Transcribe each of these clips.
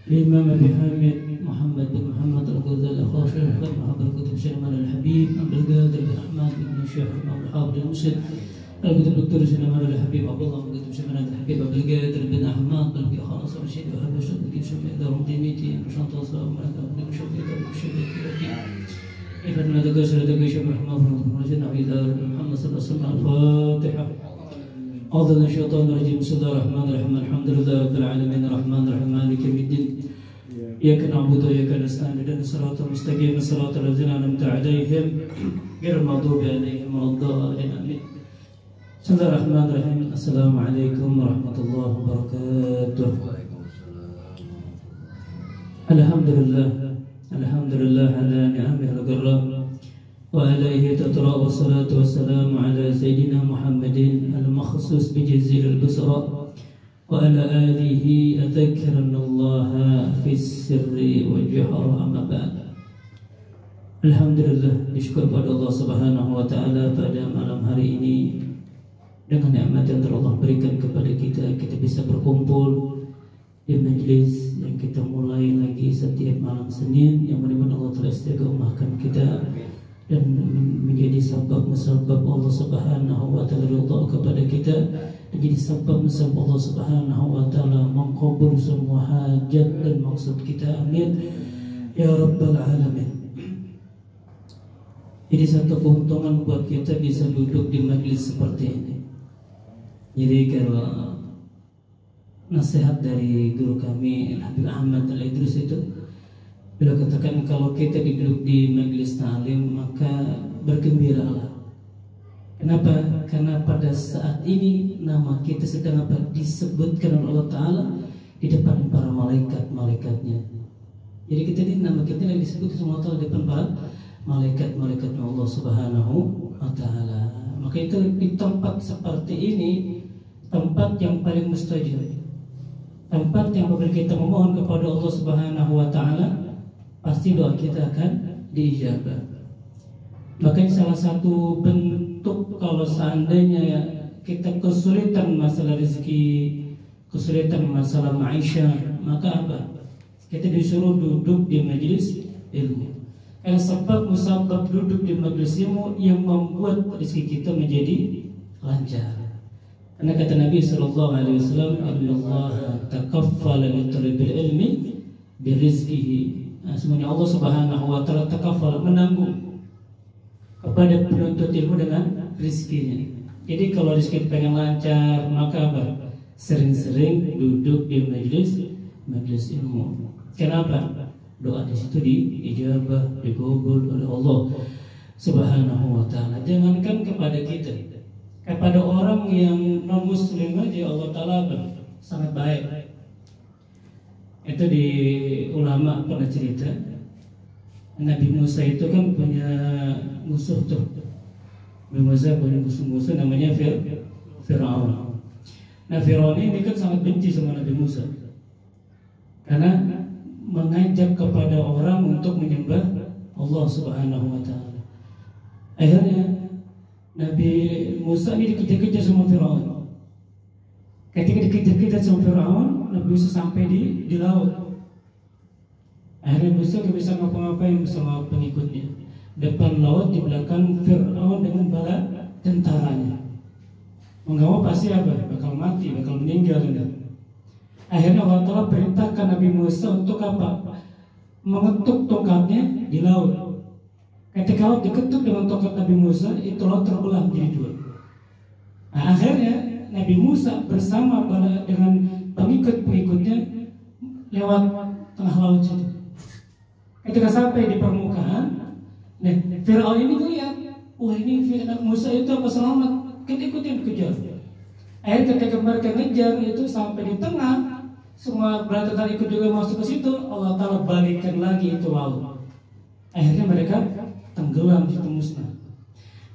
الإمام أبي حامد محمد بن محمد الغزالي الخاشع محمد الكتب سليمان الحبيب عبد القادر بن أحمد بن الشيخ محمد الحافظ المسلم الكتب الدكتور سليمان الحبيب عبد الله بن كتب سليمان الحبيب عبد القادر بن أحمد بن خالص رشيد وهب الشيخ بن شفيع دار ديميتي مشان توصل من شفيع دار شفيع إذا ما تقصر تقصر رحمه الله رجل نبي دار محمد صلى الله عليه وسلم الفاتحة أعوذ من الشيطان الرجيم بسم الله الرحمن الرحيم الحمد لله رب العالمين الرحمن الرحيم مالك يوم الدين إياك نعبد وإياك نستعين اهدنا الصراط المستقيم صراط الذين أنعمت عليهم غير المغضوب عليهم ولا الضالين آمين بسم الله الرحمن الرحيم السلام عليكم ورحمة الله وبركاته الحمد لله على نعمه الغراء وعليه تترى والصلاة والسلام على سيدنا محمد المخصوص بجزيل البصرى وعلى آله أذكرن الله في السر والجهر أما بعد. Alhamdulillah, disyukur pada Allah Subhanahu wa taala pada malam hari ini dengan nikmat yang Allah berikan kepada kita bisa berkumpul di majlis yang kita mulai lagi setiap malam Senin, yang mudah-mudahan Allah telah istiqomahkan kita dan menjadi sebab musabab Allah Subhanahu wa taala ridha kepada kita, menjadi sebab musabab Allah Subhanahu wa taala mengkabul semua hajat dan maksud kita. Amin ya rabbal alamin. Jadi satu keuntungan buat kita bisa duduk di majlis seperti ini. Jadi kalau nasihat dari guru kami Habib Ahmad Al-Idrus itu, beliau katakan kalau kita duduk di majlis ta'lim maka bergembiralah. Kenapa? Karena pada saat ini nama kita sedang disebutkan oleh Allah Ta'ala di depan para malaikat-malaikatnya. Jadi kita ini nama kita yang disebut sama Allah Ta'ala di depan para malaikat-malaikatnya Allah Subhanahu wa Ta'ala. Maka itu di tempat seperti ini, tempat yang paling mustajab, tempat yang apabila kita memohon kepada Allah Subhanahu wa Ta'ala, pasti doa kita akan diijabah. Makanya salah satu bentuk kalau seandainya kita kesulitan masalah rezeki, kesulitan masalah maisha, maka apa? Kita disuruh duduk di majelis ilmu. Karena sebab musabab duduk di majelis ilmu yang membuat rezeki kita menjadi lancar. Karena kata Nabi sallallahu alaihi wasallam, "Allah takaffala li talabil ilmi bi rizqihi." Semuanya Allah Subhanahu wa taala takafal, menanggung kepada penuntut ilmu dengan rezekinya. Jadi kalau rezeki pengen lancar, maka apa? Sering-sering duduk di majelis ilmu. Kenapa? Doa di situ diijabah, dikabul oleh Allah Subhanahu wa taala. Jangankan kepada kita, kepada orang yang non muslim aja Allah taala sangat baik. Itu di ulama pernah cerita, Nabi Musa itu kan punya musuh tuh. Nabi Musa punya musuh namanya Fir'aun. Nah Fir'aun ini kan sangat benci sama Nabi Musa karena mengajak kepada orang untuk menyembah Allah Subhanahu wa taala. Akhirnya Nabi Musa ini dikejar-kejar sama Fir'aun. Ketika dikejar-kejar sama Fir'aun, Nabi Musa sampai di laut. Akhirnya Musa gak bisa ngapa-ngapain bersama pengikutnya. Depan laut, di belakang Fir'aun dengan bala tentaranya. Mau gak mau pasti apa? Bakal mati, bakal meninggal. Akhirnya Allah Ta'ala perintahkan Nabi Musa untuk apa? Mengetuk tongkatnya di laut. Ketika laut diketuk dengan tongkat Nabi Musa, itu laut terbelah menjadi dua. Nah, akhirnya Nabi Musa bersama dengan pengikut-pengikutnya lewat tengah laut itu. Ketika sampai di permukaan, Fir'aun ini melihat, wah ini Musa itu apa selamat? Ikutin kejar. Akhirnya ketika mereka ngejar itu sampai di tengah, semua bala ikut juga masuk ke situ. Allah Ta'ala balikkan lagi itu laut. Akhirnya mereka tenggelam di situ musnah.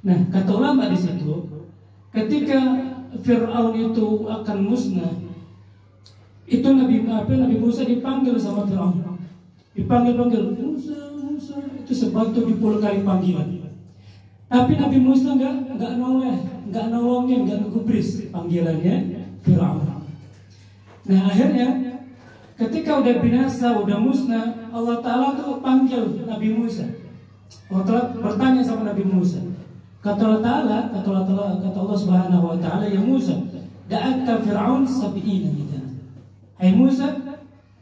Nah kata ulama di situ, ketika Fir'aun itu akan musnah, itu Nabi Musa dipanggil sama Fir'aun. Dipanggil Musa, itu sebanyak 70 kali panggilan. Tapi Nabi Musa nggak nolongin, nggak ngegubris panggilannya Fir'aun. Nah akhirnya Ketika udah binasa, udah musnah, Allah Ta'ala tuh panggil Nabi Musa. Allah Ta'ala bertanya sama Nabi Musa. Kata Allah Subhanahu wa Ta'ala, ya Musa, da'aka Fir'aun sab'ina nida. Hai Musa,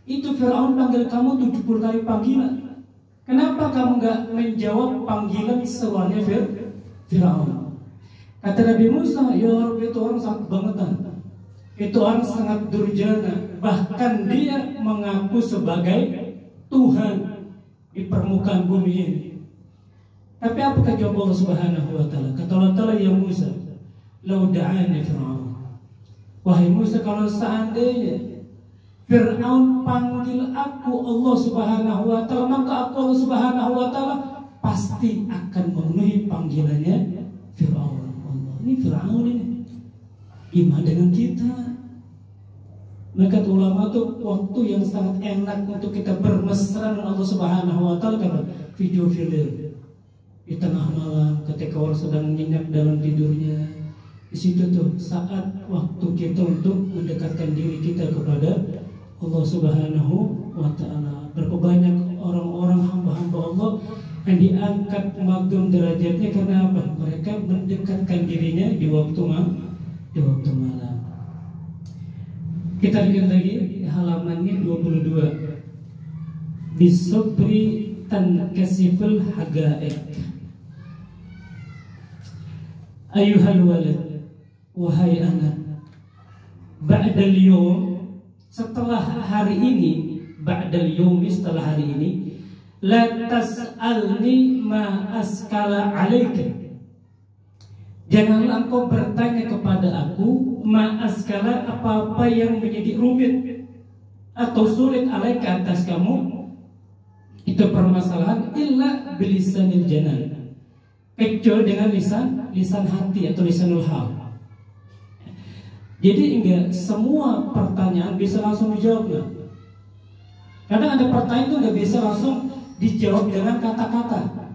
itu Fir'aun panggil kamu 70 kali panggilan. Kenapa kamu gak menjawab panggilan seruannya Fir'aun? Kata Nabi Musa, ya Rabbi, itu orang sangat kebangetan. Itu orang sangat durjana. Bahkan dia mengaku sebagai Tuhan di permukaan bumi ini. Tapi apakah jawab Allah Subhanahu wa Ta'ala? Kata Allah Ta'ala, ya Musa, lau da'ani Fir'aun. Wahai Musa, kalau seandainya Fir'aun panggil aku Allah Subhanahu wa Ta'ala, maka aku Allah Subhanahu wa Ta'ala pasti akan memenuhi panggilannya Fir'aun. Allah, ini Fir'aun ini. Gimana dengan kita? Maka ulama tuh waktu yang sangat enak untuk kita bermesra dengan Allah Subhanahu wa Ta'ala karena video film di tengah malam ketika orang sedang nyenyak dalam tidurnya. Di situ tuh saat waktu kita untuk mendekatkan diri kita kepada Allah Subhanahu wa Ta'ala. Berapa banyak orang-orang hamba-hamba Allah yang diangkat magam derajatnya karena apa? Mereka mendekatkan dirinya di waktu malam. Kita lihat lagi halamannya 22. Bisabri tankasiful hagaik. Ayuhal walad, wahai anak, ba'dal yawm, setelah hari ini, ba'dal yawmi, setelah hari ini, la tas'alni ma askala alaika. Janganlah engkau bertanya kepada aku ma askala, apa-apa yang menjadi rumit atau sulit alaika atas kamu. Itu permasalahan illa bilisanil janan, kecuali dengan lisan hati atau lisanul hal. Jadi enggak semua pertanyaan bisa langsung dijawab. Kadang ada pertanyaan itu enggak bisa langsung dijawab dengan kata-kata.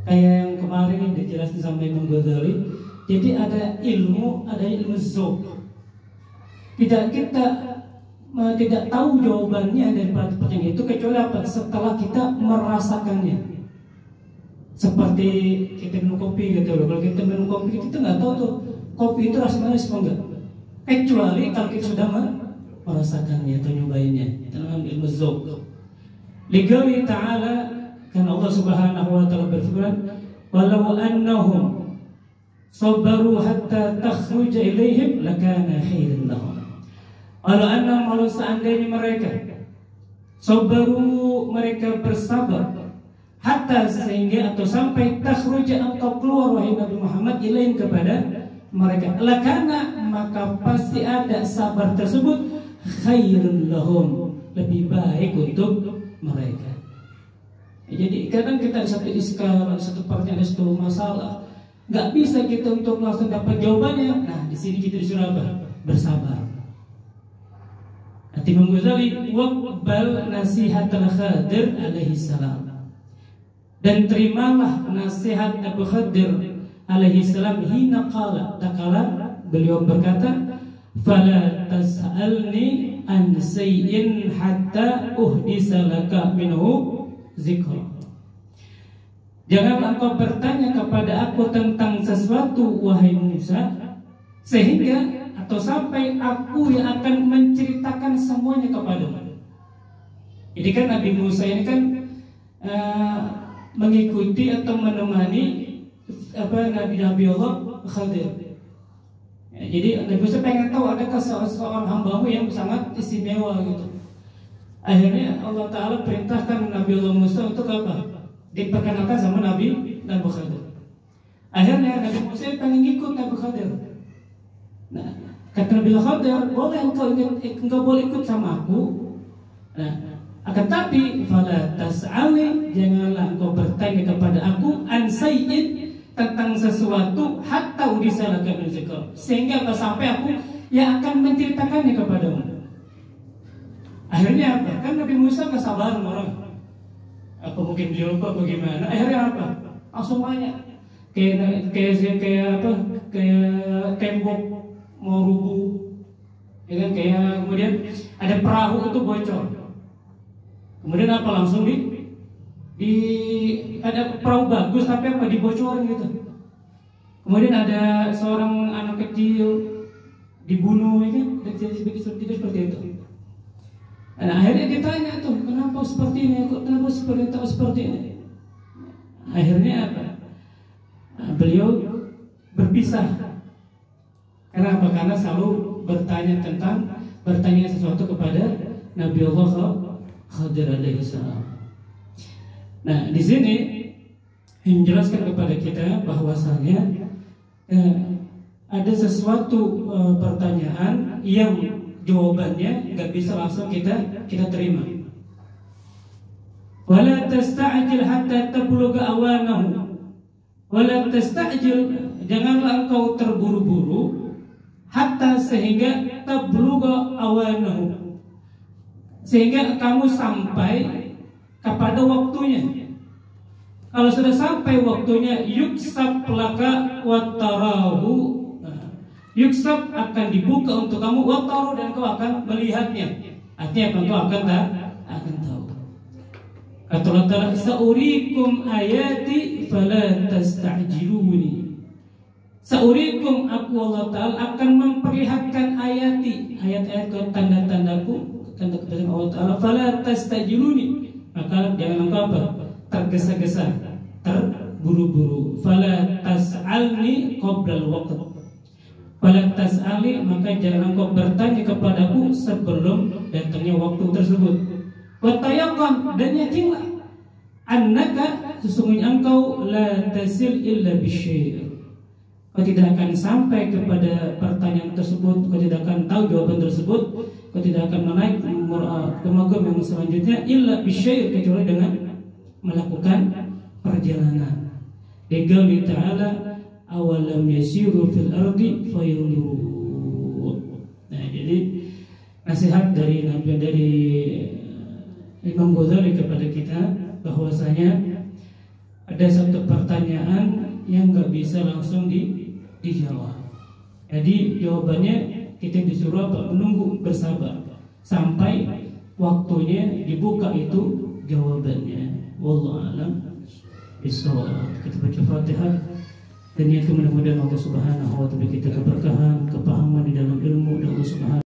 Kayak yang kemarin yang dijelaskan sama Imam Ghazali. Jadi ada ilmu zauq. Kita tidak tahu jawabannya dari pertanyaan itu kecuali apa? Setelah kita merasakannya. Seperti kita minum kopi gitu loh. Kalau kita minum kopi kita nggak tahu tuh kopi itu rasanya apa enggak. Kecuali kalau kita sudah merasakannya atau nyobainnya. Dalam ilmu zauq. Liqauli ta'ala, kan Allah Subhanahu wa Ta'ala berfirman, walau annahum sabaru hatta takhruja ilaihim lakana khairan lahum. Walau annahum, kalau seandainya mereka sabaru, mereka bersabar, hatta sehingga atau sampai takhruja, engkau keluar wahai Nabi Muhammad, ilaihim kepada mereka, lakana maka pasti ada sabar tersebut khairun lahum, lebih baik untuk mereka. Jadi kadang kita satu iskal, satu pertanyaan, satu masalah, nggak bisa kita untuk langsung dapat jawabannya. Nah, di sini kita disuruh apa? Bersabar. Imam Ghazali, waqbal nasihatul Khadir alaihi salam, dan terimalah nasihat Abu Khadir alaihi salam hina qala, takala beliau berkata, fala tas'alni an sayyin hatta uhdisa laka minhu zikra. Janganlah engkau bertanya kepada aku tentang sesuatu wahai Musa, sehingga atau sampai aku yang akan menceritakan semuanya kepadamu. Jadi kan Nabi Musa ini kan mengikuti atau menemani Nabi Allah Khadir. Jadi Nabi Musa pengen tahu adakah seorang hambamu yang sangat istimewa gitu. Akhirnya Allah Ta'ala perintahkan Nabi Allah Musa untuk apa? Diperkenalkan sama Nabi Khadir. Akhirnya Nabi Musa pengen ikut Nabi Khadir. Nah, kata Nabi Khadir, boleh engkau boleh ikut sama aku. Nah, akan tapi fala tas'ali, janganlah engkau bertanya kepada aku an sayyin, tentang sesuatu hatta udisa laka min zikr, sehingga sampai aku yang akan menceritakannya kepadamu. Akhirnya apa? Kan Nabi Musa gak sabar orang. Apa mungkin beliau lupa bagaimana? Akhirnya apa? Langsung banyak. Kayak tembok mau rubuh. ya kan? Kayak kemudian ada perahu itu bocor, kemudian apa langsung di ada perahu bagus tapi apa dibocorin gitu. Kemudian ada seorang anak kecil dibunuh, ya kan? Jadi seperti itu. Nah, akhirnya ditanya tuh, kenapa seperti ini? Kenapa seperti ini? Akhirnya apa? Beliau berpisah. Kenapa? Karena selalu bertanya sesuatu kepada Nabi Allah Khadir alaihi salam. Nah, di sini menjelaskan kepada kita bahwasanya ada sesuatu pertanyaan yang jawabannya nggak bisa langsung kita terima. Wala tasta'jil hatta tablugha awanahu. Wala tasta'jil, janganlah engkau terburu-buru hatta sehingga tablugha awanahu, sehingga kamu sampai kepada waktunya. Kalau sudah sampai waktunya, yuksab laka watarahu, yuksab akan dibuka untuk kamu, wataru, dan kau akan melihatnya. Artinya apa? Kau akan tahu. Kata Allah Ta'ala, saurikum ayati fala tasta'jiluni. Saurikum, aku Allah Ta'ala akan memperlihatkan ayati, ayat-ayat tanda-tandaku, tanda kebesaran Allah Ta'ala, fala tasta'jiluni, maka jangan engkau apa? Tergesa-gesa, terburu-buru. Fala tas'alni qoblal waqt. Fala tas'alni, maka jangan engkau bertanya kepadaku sebelum datangnya waktu tersebut. Wa tayaqqan, dan yakinlah annaka, sesungguhnya engkau la tasil illa bisyai'. Kau tidak akan sampai kepada pertanyaan tersebut, kau tidak akan tahu jawaban tersebut, kau tidak akan menaik ke maqam yang selanjutnya illa bisyai', kecuali dengan melakukan perjalanan. Liqauli ta'ala awalam yasiru fil ardi fayanzuru. Nah, jadi nasihat dari Imam Ghazali kepada kita bahwasanya ada satu pertanyaan yang nggak bisa langsung dijawab. Jadi jawabannya kita disuruh menunggu, bersabar sampai waktunya dibuka itu jawabannya. Wallahu a'lam bishawab. Kita baca Fatihah dan niatkan mudah-mudahan Allah Subhanahu wa ta'ala kita keberkahan, kepahaman di dalam ilmu dan Allah Subhanahu